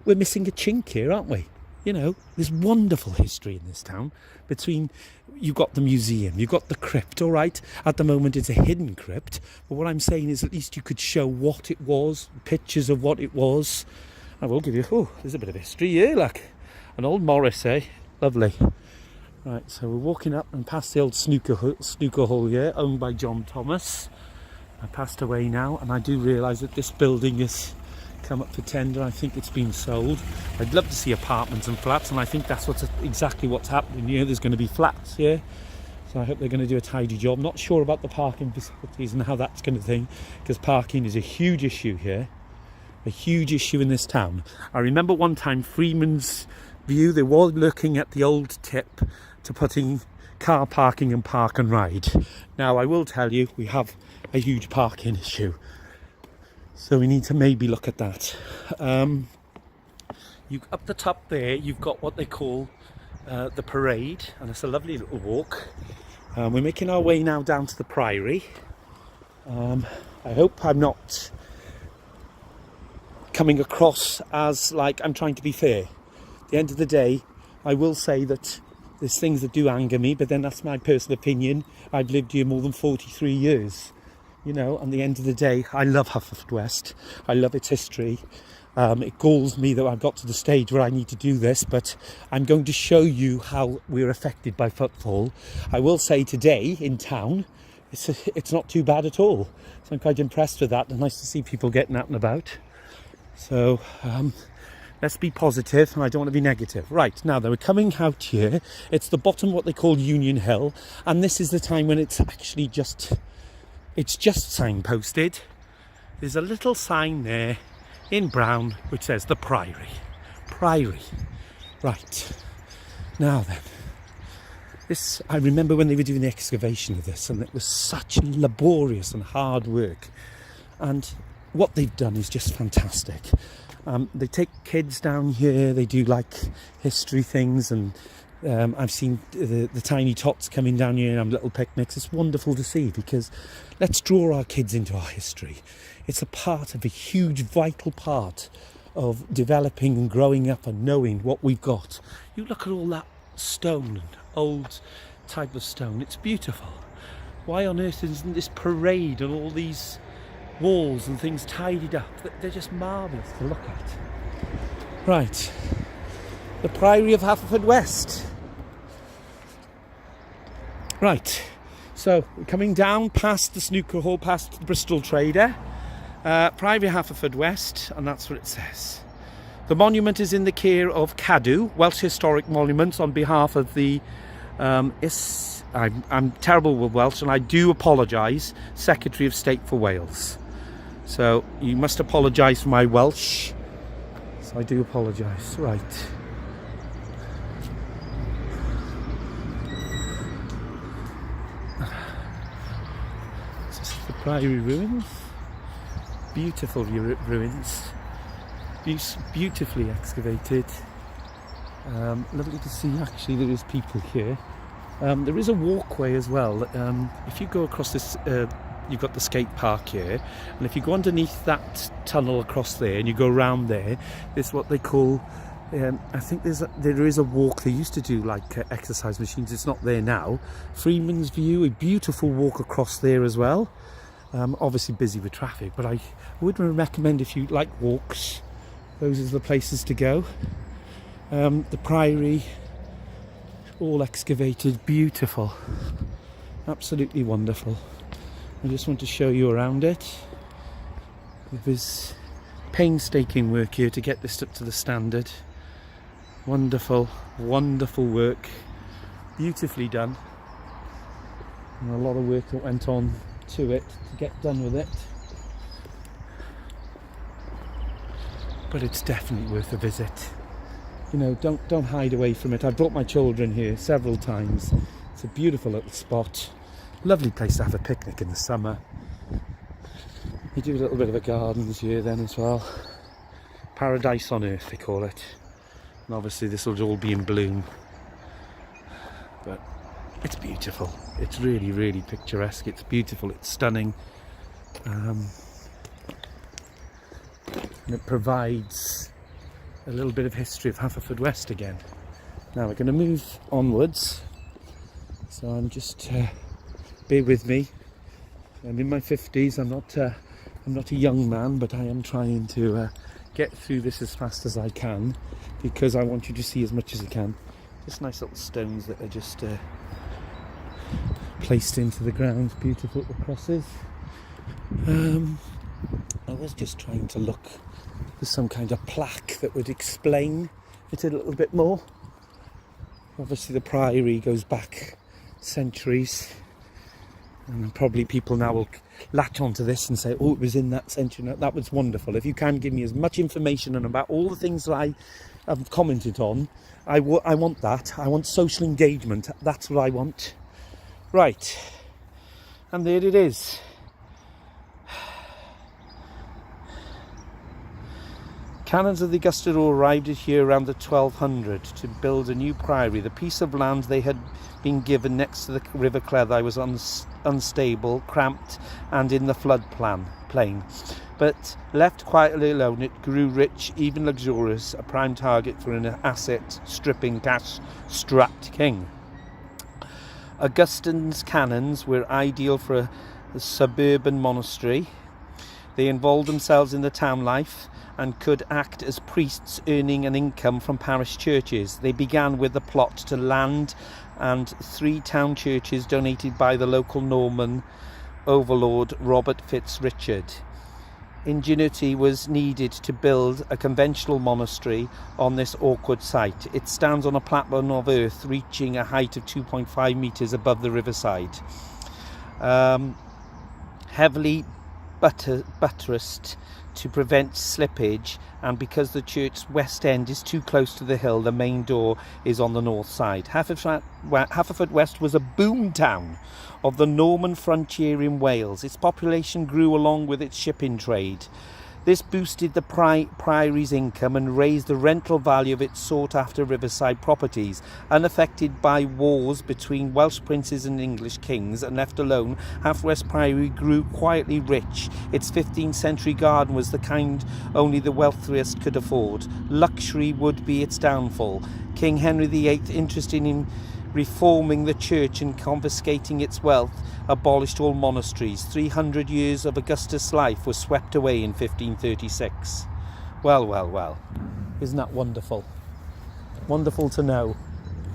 we're missing a chink here, aren't we? You know, there's wonderful history in this town. You've got the museum, you've got the crypt, all right? At the moment, it's a hidden crypt. But what I'm saying is at least you could show what it was, pictures of what it was. I will give you, there's a bit of history here, look. An old Morris, eh? Lovely. Right, so we're walking up and past the old snooker hall here, owned by John Thomas. I passed away now, and I do realise that this building has come up for tender. I think it's been sold. I'd love to see apartments and flats, and I think that's exactly what's happening here. There's going to be flats here, so I hope they're going to do a tidy job. Not sure about the parking facilities and how that's going to thing, because parking is a huge issue here, a huge issue in this town. I remember one time Freeman's View, they were looking at the old tip to putting car parking and park and ride. Now I will tell you, we have a huge parking issue, so we need to maybe look at that. Up the top there, you've got what they call the parade, and it's a lovely little walk. We're making our way now down to the Priory. I hope I'm not coming across as like I'm trying to be fair. At the end of the day, I will say that there's things that do anger me, but then that's my personal opinion. I've lived here more than 43 years. You know, at the end of the day, I love Haverfordwest. I love its history. It galls me that I've got to the stage where I need to do this, but I'm going to show you how we're affected by footfall. I will say today in town, it's not too bad at all. So I'm quite impressed with that. It's nice to see people getting out and about. So let's be positive, and I don't want to be negative. Right, now we're coming out here. It's the bottom of what they call Union Hill, and this is the time when it's actually just signposted. There's a little sign there in brown which says the Priory. Priory. Right. Now then, I remember when they were doing the excavation of this, and it was such laborious and hard work. And what they've done is just fantastic. They take kids down here, they do like history things, and I've seen the tiny tots coming down here and have little picnics. It's wonderful to see, because let's draw our kids into our history. It's a part of a huge, vital part of developing and growing up and knowing what we've got. You look at all that stone, old type of stone. It's beautiful. Why on earth isn't this parade and all these walls and things tidied up? They're just marvellous to look at. Right. The Priory of Haverfordwest. Right, so we're coming down past the snooker hall, past the Bristol Trader, Priory Haverfordwest, and that's what it says. The monument is in the care of Cadw, Welsh Historic Monuments, on behalf of the, I'm terrible with Welsh, and I do apologise, Secretary of State for Wales. So you must apologise for my Welsh, so I do apologise. Right. Priory ruins, beautiful ruins, beautifully excavated. Lovely to see. Actually, there is people here. There is a walkway as well. If you go across this, you've got the skate park here, and if you go underneath that tunnel across there and you go around there, there's what they call, I think there is a walk. They used to do like exercise machines. It's not there now. Freeman's View, a beautiful walk across there as well. Obviously busy with traffic, but I would recommend, if you like walks, those are the places to go. The Priory, all excavated, beautiful, absolutely wonderful. I just want to show you around it. There's painstaking work here to get this up to the standard. Wonderful, wonderful work, beautifully done, and a lot of work that went on to it to get done with it, but it's definitely worth a visit. You know, don't hide away from it. I've brought my children here several times. It's a beautiful little spot, lovely place to have a picnic in the summer. You do a little bit of a garden this year then as well. Paradise on earth, they call it. And obviously this will all be in bloom, but it's beautiful. It's really, really picturesque. It's beautiful. It's stunning. And it provides a little bit of history of Haverfordwest again. Now we're going to move onwards, so I'm just bear with me. I'm in my 50s. I'm not a young man, but I am trying to get through this as fast as I can, because I want you to see as much as I can. Just nice little stones that are just placed into the ground, beautiful little crosses. I was just trying to look for some kind of plaque that would explain it a little bit more. Obviously the Priory goes back centuries, and probably people now will latch onto this and say, oh, it was in that century. That was wonderful. If you can give me as much information and about all the things that I have commented on, I want that. I want social engagement. That's what I want. Right, and there it is. Canons of the Augusta arrived here around the 1200 to build a new priory. The piece of land they had been given next to the River Cleddau was unstable, cramped, and in the flood plain. But left quietly alone, it grew rich, even luxurious, a prime target for an asset-stripping, cash-strapped king. Augustine's canons were ideal for a suburban monastery. They involved themselves in the town life and could act as priests, earning an income from parish churches. They began with a plot to land and 3 town churches donated by the local Norman overlord Robert Fitzrichard. Ingenuity was needed to build a conventional monastery on this awkward site. It stands on a platform of earth reaching a height of 2.5 metres above the Riverside. Heavily buttressed to prevent slippage, and because the church's west end is too close to the hill, the main door is on the north side. Haverfordwest was a boom town of the Norman frontier in Wales. Its population grew along with its shipping trade. This boosted the Priory's income and raised the rental value of its sought-after riverside properties. Unaffected by wars between Welsh princes and English kings, and left alone, Haverfordwest Priory grew quietly rich. Its 15th century garden was the kind only the wealthiest could afford. Luxury would be its downfall. King Henry VIII, interested in reforming the church and confiscating its wealth, abolished all monasteries. 300 years of Augustus' life was swept away in 1536. Well. Isn't that wonderful? Wonderful to know.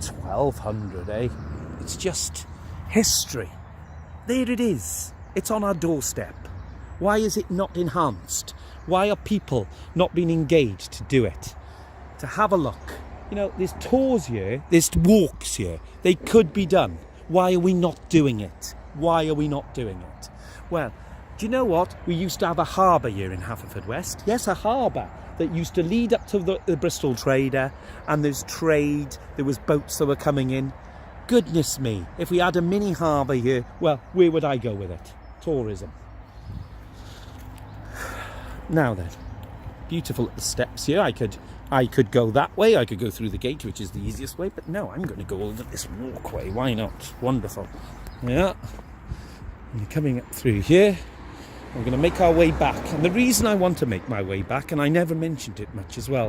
1200, eh? It's just history. There it is. It's on our doorstep. Why is it not enhanced? Why are people not being engaged to do it? To have a look. You know, there's tours here, there's walks here. They could be done. Why are we not doing it? Why are we not doing it? Well, do you know what? We used to have a harbour here in Haverfordwest. Yes, a harbour that used to lead up to the Bristol Trader, and there's trade, there was boats that were coming in. Goodness me, if we had a mini harbour here, well, where would I go with it? Tourism. Now then, beautiful little steps here. I could go that way, I could go through the gate, which is the easiest way, but no, I'm going to go over this walkway. Why not? Wonderful. Yeah. And coming up through here, we're going to make our way back. And the reason I want to make my way back, and I never mentioned it much as well,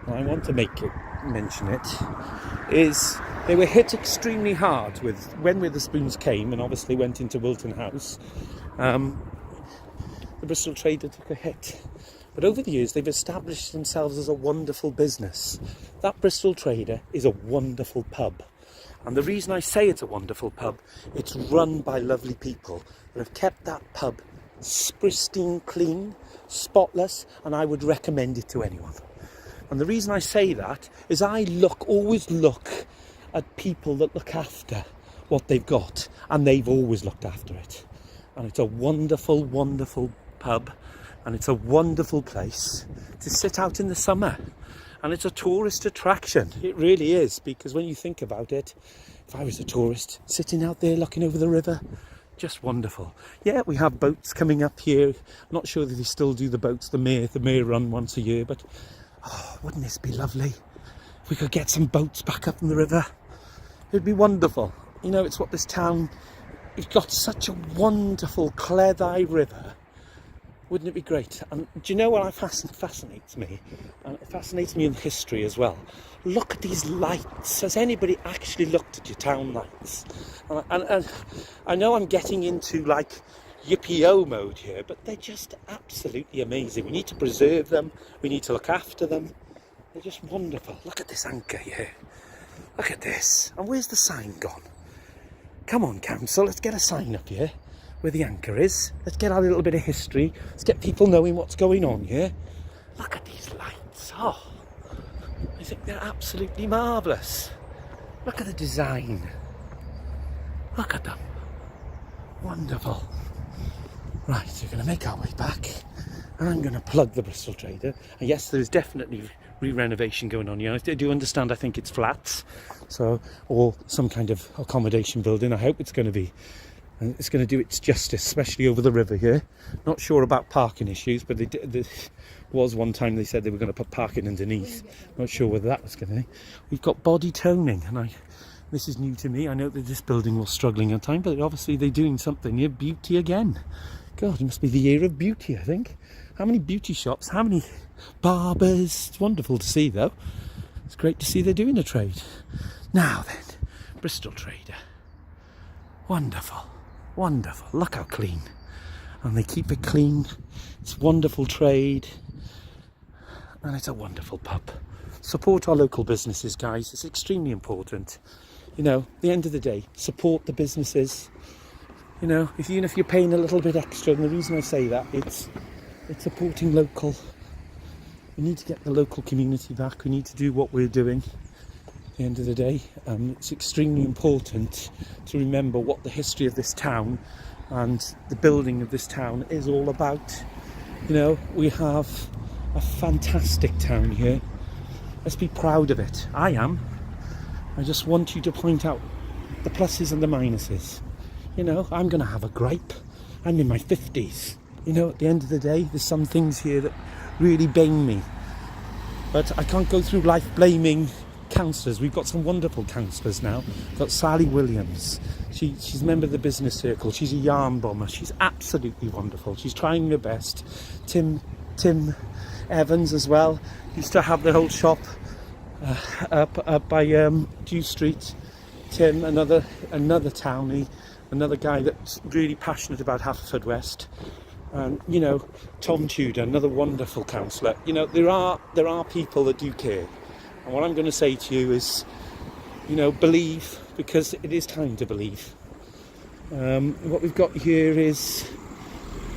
and I want to mention it, is they were hit extremely hard when Witherspoons came and obviously went into Wilton House. The Bristol Trader took a hit. But over the years, they've established themselves as a wonderful business. That Bristol Trader is a wonderful pub. And the reason I say it's a wonderful pub, it's run by lovely people that have kept that pub pristine, clean, spotless, and I would recommend it to anyone. And the reason I say that is I always look at people that look after what they've got, and they've always looked after it. And it's a wonderful, wonderful pub. And it's a wonderful place to sit out in the summer. And it's a tourist attraction. It really is, because when you think about it, if I was a tourist sitting out there looking over the river, just wonderful. Yeah, we have boats coming up here. I'm not sure that they still do the boats. The Mere run once a year, but wouldn't this be lovely? If we could get some boats back up in the river, it'd be wonderful. You know, it's what this town, it's got such a wonderful Cleddau River, Wouldn't it be great? And do you know what fascinates me? And it fascinates me in history as well. Look at these lights. Has anybody actually looked at your town lights? And I know I'm getting into like yippee-o mode here, but they're just absolutely amazing. We need to preserve them. We need to look after them. They're just wonderful. Look at this anchor here. Look at this. And where's the sign gone? Come on, council, let's get a sign up here where the anchor is. Let's get a little bit of history. Let's get people knowing what's going on here. Look at these lights. Oh, I think they're absolutely marvellous. Look at the design. Look at them. Wonderful. Right, so we're going to make our way back. And I'm going to plug the Bristol Trader. And yes, there is definitely re-renovation going on here. I do understand, I think it's flats. So, or some kind of accommodation building. I hope it's going to be. And it's going to do its justice, especially over the river here. Not sure about parking issues, but there was one time they said they were going to put parking underneath. Not sure whether that was going to be. We've got body toning, and this is new to me. I know that this building was struggling at time, but obviously they're doing something here. Beauty again. God, it must be the year of beauty, I think. How many beauty shops? How many barbers? It's wonderful to see, though. It's great to see they're doing a trade. Now then, Bristol Trader. Wonderful. Wonderful. Look how clean. And they keep it clean. It's wonderful trade. And it's a wonderful pub. Support our local businesses, guys. It's extremely important. You know, at the end of the day, support the businesses. You know, even if you're paying a little bit extra, and the reason I say that, it's supporting local. We need to get the local community back. We need to do what we're doing. At the end of the day, it's extremely important to remember what the history of this town and the building of this town is all about. You know, we have a fantastic town here. Let's be proud of it. I am. I just want you to point out the pluses and the minuses. You know, I'm going to have a gripe. I'm in my 50s. You know, at the end of the day, there's some things here that really bang me. But I can't go through life blaming councillors. We've got some wonderful councillors now. We've got Sally Williams. She's a member of the business circle. She's a yarn bomber. She's absolutely wonderful. She's trying her best. Tim Evans as well. Used to have the whole shop up by Dew Street. Tim, another townie, another guy that's really passionate about Haverfordwest. And you know, Tom Tudor, another wonderful councillor. You know, there are people that do care. And what I'm going to say to you is, you know, believe, because it is time to believe. What we've got here is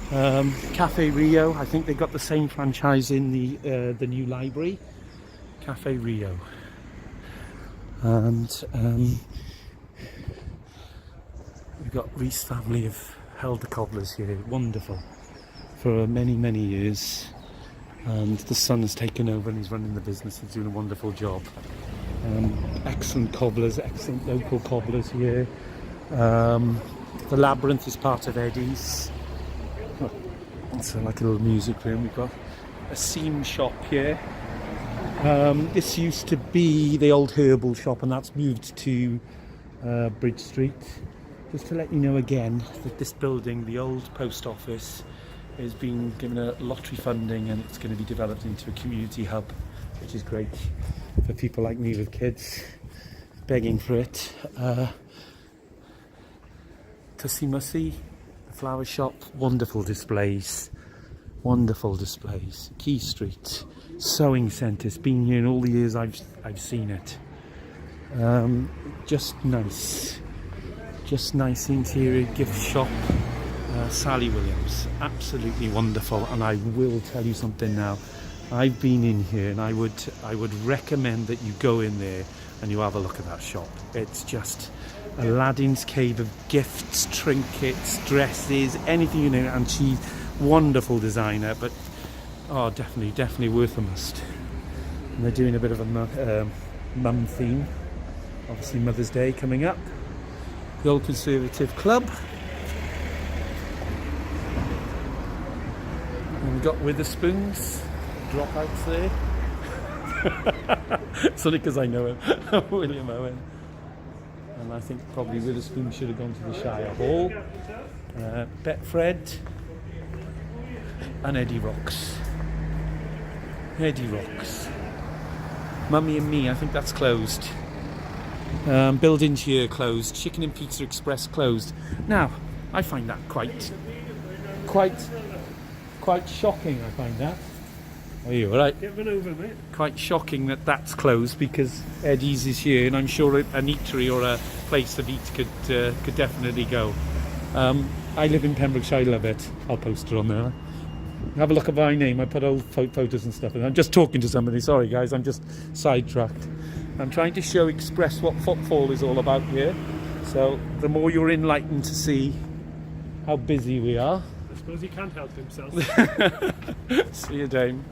Cafe Rio. I think they've got the same franchise in the new library, Cafe Rio. And we've got Reese family have held the cobblers here. Wonderful. For many, many years. And the son has taken over and he's running the business. He's doing a wonderful job. Excellent cobblers, excellent local cobblers here. The Labyrinth is part of Eddie's. It's like a little music room. We've got a seam shop here. This used to be the old herbal shop, and that's moved to Bridge Street. Just to let you know again that this building, the old post office, is being given a lottery funding, and it's going to be developed into a community hub, which is great for people like me with kids begging for it. Tussie Mussy, the flower shop, wonderful displays. Key Street, sewing centres, been here in all the years I've seen it. Just nice interior gift shop. Sally Williams, absolutely wonderful. And I will tell you something now. I've been in here, and I would recommend that you go in there and you have a look at that shop. It's just Aladdin's cave of gifts, trinkets, dresses, anything you know. And she's wonderful designer, but definitely worth a must. And they're doing a bit of a mum theme. Obviously Mother's Day coming up. The Old Conservative Club. And we've got Witherspoons, dropouts there. It's only because I know him, William Owen. And I think probably Witherspoon should have gone to the Shire Hall. Betfred. and Eddie Rocks. Eddie Rocks. Mummy and Me, I think that's closed. Buildings here closed. Chicken and Pizza Express closed. Now, I find that quite shocking. I find that. Are you all right? Get run over, mate. Quite shocking that that's closed, because Eddie's is here, and I'm sure an eatery or a place of eat could definitely go. I live in Pembrokeshire. I love it. I'll post it on there. Have a look at my name. I put old photos and stuff in. I'm just talking to somebody. Sorry, guys. I'm just sidetracked. I'm trying to express what footfall is all about here. So the more you're enlightened to see how busy we are. I suppose he can't help himself. See you, Dame.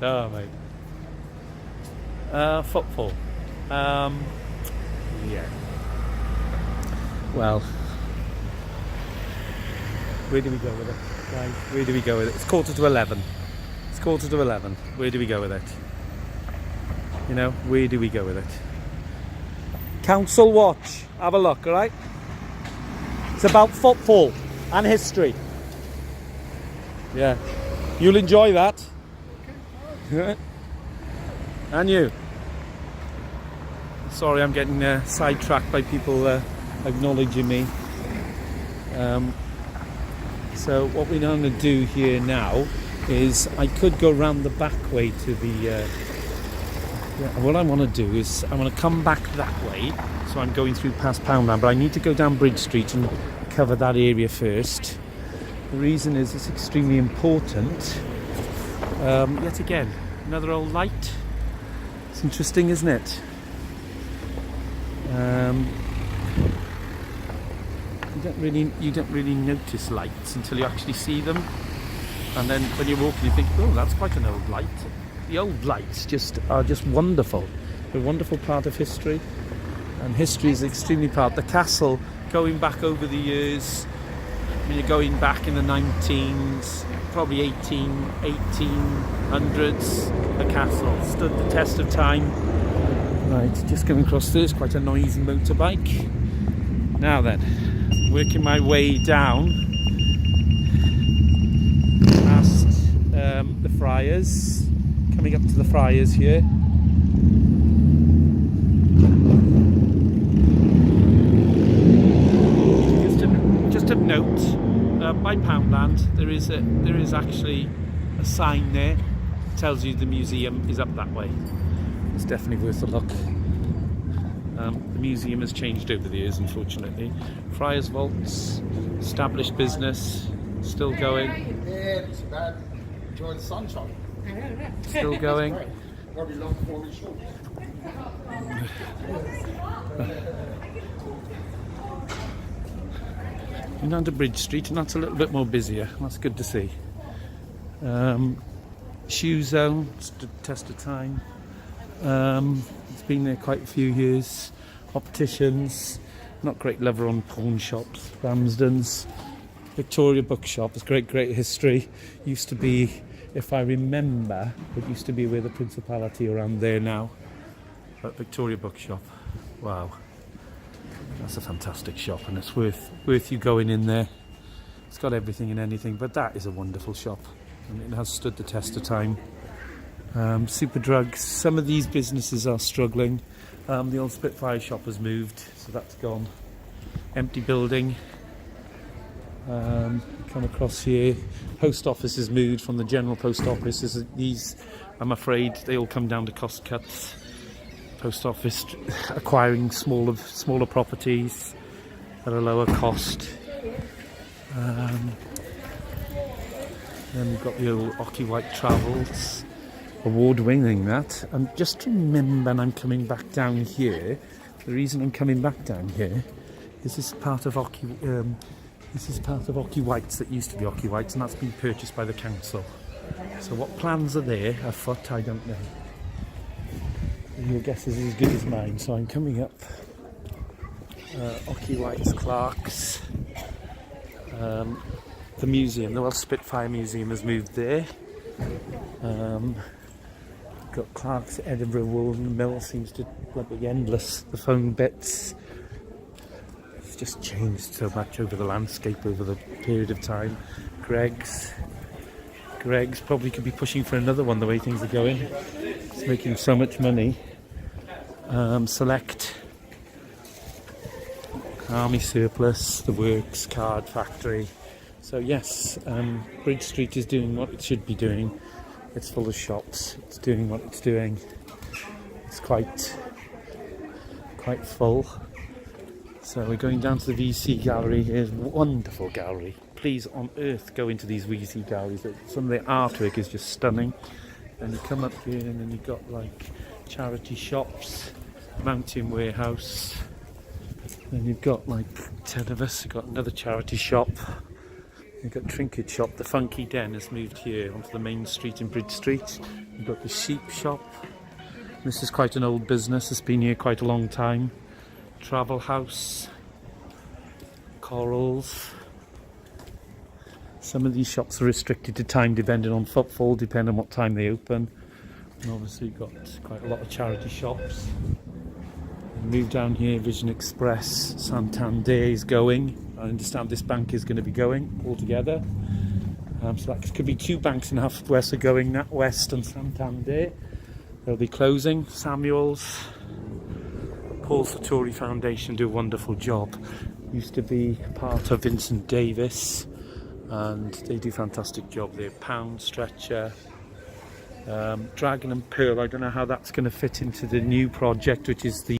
Oh, mate. Footfall. Yeah. Well, where do we go with it, guys? Where do we go with it? It's 11:15. It's 11:15. Where do we go with it? You know, where do we go with it? Council Watch. Have a look, all right? It's about footfall and history. Yeah. You'll enjoy that. Okay. And you. Sorry, I'm getting sidetracked by people acknowledging me. So what we're going to do here now is I could go round the back way to the... what I want to do is I want to come back that way. So I'm going through past Poundland, but I need to go down Bridge Street and cover that area first. The reason is it's extremely important. Yet again, another old light. It's interesting, isn't it? You don't really notice lights until you actually see them, and then when you're walking, you think, "Oh, that's quite an old light." The old lights are just wonderful. They're a wonderful part of history, and history is extremely part. The castle, going back over the years. I mean, you're going back in the 19s, probably 1800s. The castle stood the test of time. Right, just coming across this, quite a noisy motorbike. Now then, working my way down past the Friars, coming up to the Friars here. Just of note, by Poundland, there is actually a sign there that tells you the museum is up that way. It's definitely worth a look. The museum has changed over the years, unfortunately. Friars Vaults, established business, still going. Yeah, it's bad. Enjoy the sunshine. Still going. Probably long before we show. We're down to Bridge Street, and that's a little bit more busier. That's good to see. Shoe Zone, stood the test of time. It's been there quite a few years. Opticians, not great leather on pawn shops. Ramsden's, Victoria Bookshop. It's great history. Used to be, if I remember, it used to be where the Principality around there now. But Victoria Bookshop, wow, that's a fantastic shop, and it's worth you going in there. It's got everything and anything, but that is a wonderful shop, and it has stood the test of time. Super Drugs, some of these businesses are struggling. The old Spitfire shop has moved, so that's gone. Empty building. Come across here. Post office has moved from the general post office. These, I'm afraid, they all come down to cost cuts. Post office acquiring smaller properties at a lower cost. Then we've got the old Ocky White Travels. Award-winning that. And just remember, I'm coming back down here. The reason I'm coming back down here is this is part of Ocky White's that used to be Ocky White's, and that's been purchased by the council. So what plans are there afoot, I don't know. Your guess is as good as mine. So I'm coming up Ocky White's, Clark's, the museum, the Spitfire Museum has moved there. Got Clark's, Edinburgh Woolen Mill, seems to be endless. The phone bits. It's just changed so much over the landscape over the period of time. Greg's, Greg's probably could be pushing for another one the way things are going. It's making so much money. Select, Army Surplus, The Works, Card Factory. So yes, Bridge Street is doing what it should be doing. It's full of shops. It's doing what it's doing. It's quite full. So we're going down to the VC gallery. Here's a wonderful gallery. Please on earth go into these VC galleries. Some of the artwork is just stunning. And you come up here and then you've got like charity shops, Mountain Warehouse. Then you've got like 10 of us. You've got another charity shop. You've got Trinket Shop. The Funky Den has moved here onto the main street in Bridge Street. You've got the Sheep Shop. This is quite an old business. It's been here quite a long time. Travel House. Corals. Some of these shops are restricted to time depending on footfall, depending on what time they open. And obviously you've got quite a lot of charity shops. Move down here, Vision Express, Santander is going. I understand this bank is going to be going altogether. So that could be 2 banks in Haverfordwest are going, NatWest and Santander. They'll be closing. Samuel's, Paul Sartori Foundation do a wonderful job. Used to be part of Vincent Davis and they do a fantastic job there. Pound, Stretcher, Dragon and Pearl. I don't know how that's going to fit into the new project, which is the